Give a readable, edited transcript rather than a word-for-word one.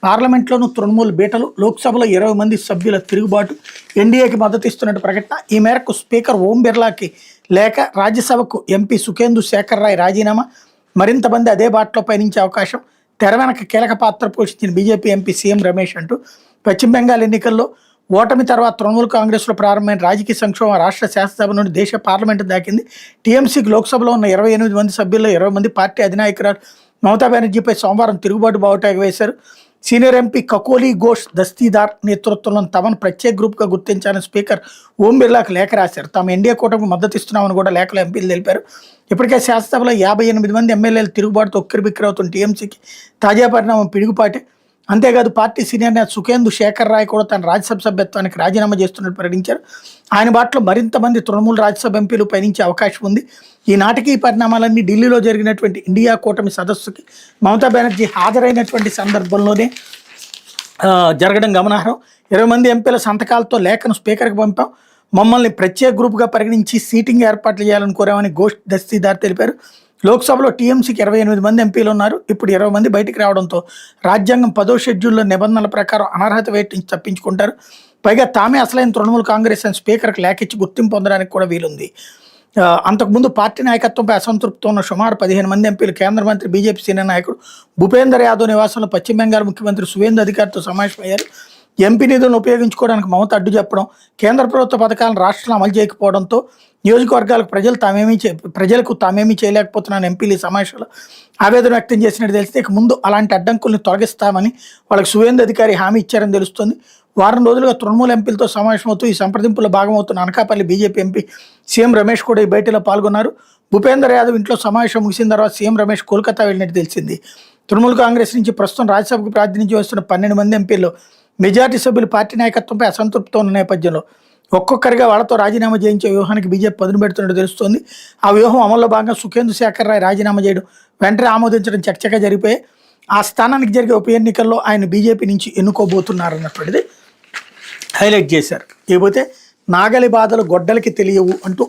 పార్లమెంట్లోనూ తృణమూల్ బీటలు, లోక్సభలో 20 మంది సభ్యుల తిరుగుబాటు, ఎన్డీఏకి మద్దతు ఇస్తున్నట్టు ప్రకటన. ఈ మేరకు స్పీకర్ ఓం బిర్లాకి లేఖ, రాజ్యసభకు ఎంపీ సుఖేందు శేఖర్ రాయ్ రాజీనామా, మరింత మంది అదే బాటలో పయనించే అవకాశం, తెర వెనక కీలక పాత్ర పోషించిన బీజేపీ ఎంపీ సీఎం రమేష్ అంటూ. పశ్చిమ బెంగాల్ ఎన్నికల్లో ఓటమి తర్వాత తృణమూల్ కాంగ్రెస్లో ప్రారంభమైన రాజకీయ సంక్షోభం రాష్ట్ర శాసనసభ నుండి దేశ పార్లమెంటు దాకింది. టీఎంసీకి లోక్సభలో ఉన్న 28 మంది సభ్యుల్లో 20 మంది పార్టీ అధినాయకురాలు మమతా బెనర్జీపై సోమవారం తిరుగుబాటు బావుటా వేశారు. సీనియర్ ఎంపీ కకోలి ఘోష్ దస్తీదార్ నేతృత్వంలో తమను ప్రత్యేక గ్రూప్గా గుర్తించాలని స్పీకర్ ఓం బిర్లాకు లేఖ రాశారు. తాము ఎన్డీఏ కూటమికి మద్దతు ఇస్తున్నామని కూడా లేఖలో ఎంపీలు తెలిపారు. ఇప్పటికే శాసనసభలో 58 మంది ఎమ్మెల్యేలు తిరుగుబాటుతో ఉక్కిరిబిక్కిరవుతున్న టీఎంసీకి తాజా పరిణామం పిడుగుపాటే. అంతేకాదు పార్టీ సీనియర్ నేత సుఖేందు శేఖర్ రాయ్ కూడా తన రాజ్యసభ సభ్యత్వానికి రాజీనామా చేస్తున్నట్టు ప్రకటించారు. ఆయన బాటలో మరింత మంది తృణమూల్ రాజ్యసభ ఎంపీలు పయనించే అవకాశం ఉంది. ఈనాటికి ఈ పరిణామాలన్నీ ఢిల్లీలో జరిగినటువంటి ఇండియా కూటమి సదస్సుకి మమతా బెనర్జీ హాజరైనటువంటి సందర్భంలోనే జరగడం గమనార్హం. 20 మంది ఎంపీల సంతకాలతో లేఖను స్పీకర్కి పంపాం, మమ్మల్ని ప్రత్యేక గ్రూప్గా పరిగణించి సీటింగ్ ఏర్పాట్లు చేయాలని కోరామని ఘోష్ దస్తీదార్ తెలిపారు. లోక్సభలో టీఎంసీకి 28 మంది ఎంపీలు ఉన్నారు. ఇప్పుడు 20 మంది బయటికి రావడంతో రాజ్యాంగం 10వ షెడ్యూల్లో నిబంధనల ప్రకారం అనర్హత వేటు నుంచి తప్పించుకుంటారు. పైగా తామే అసలైన తృణమూల్ కాంగ్రెస్ అని స్పీకర్కి లేఖ ఇచ్చి గుర్తింపు పొందడానికి కూడా వీలుంది. అంతకుముందు పార్టీ నాయకత్వంపై అసంతృప్తితో ఉన్న సుమారు 15 మంది ఎంపీలు కేంద్ర మంత్రి బీజేపీ సీనియర్ నాయకుడు భూపేందర్ యాదవ్ నివాసంలో పశ్చిమ బెంగాల్ ముఖ్యమంత్రి సువేందు అధికారితో సమావేశమయ్యారు. ఎంపీ నిధులను ఉపయోగించుకోవడానికి మమత అడ్డు చెప్పడం, కేంద్ర ప్రభుత్వ పథకాలను రాష్ట్రంలో అమలు చేయకపోవడంతో నియోజకవర్గాలకు ప్రజలకు తామేమీ చేయలేకపోతున్నాను ఎంపీలు ఈ సమావేశంలో ఆవేదన వ్యక్తం చేసినట్టు తెలిస్తే ఇక ముందు అలాంటి అడ్డంకుల్ని తొలగిస్తామని వాళ్ళకి సువేందు అధికారి హామీ ఇచ్చారని తెలుస్తోంది. వారం రోజులుగా తృణమూల్ ఎంపీలతో సమావేశమవుతూ ఈ సంప్రదింపుల్లో భాగమవుతున్న Anakapalli BJP MP CM Ramesh కూడా ఈ భేటీలో పాల్గొన్నారు. భూపేందర్ యాదవ్ ఇంట్లో సమావేశం ముగిసిన తర్వాత సీఎం రమేష్ కోల్కతా వెళ్ళినట్టు తెలిసింది. తృణమూల్ కాంగ్రెస్ నుంచి ప్రస్తుతం రాజ్యసభకు ప్రాతినిధ్యం వస్తున్న 12 మంది ఎంపీల్లో మెజార్టీ సభ్యులు పార్టీ నాయకత్వంపై అసంతృప్తితో ఉన్న నేపథ్యంలో ఒక్కొక్కరిగా వాళ్ళతో రాజీనామా చేయించే వ్యూహానికి బీజేపీ పదును పెడుతున్నట్టు తెలుస్తోంది. ఆ వ్యూహం అమల్లో భాగంగా సుఖేందు శేఖర్ రాయ్ రాజీనామా చేయడం, వెంటనే ఆమోదించడం చర్చగా జరిగిపోయి ఆ స్థానానికి జరిగే ఉప ఎన్నికల్లో ఆయన బీజేపీ నుంచి ఎన్నుకోబోతున్నారన్నటువంటిది హైలైట్ చేశారు. లేకపోతే నాగలి బాధలు గొడ్డలకి తెలియవు అంటూ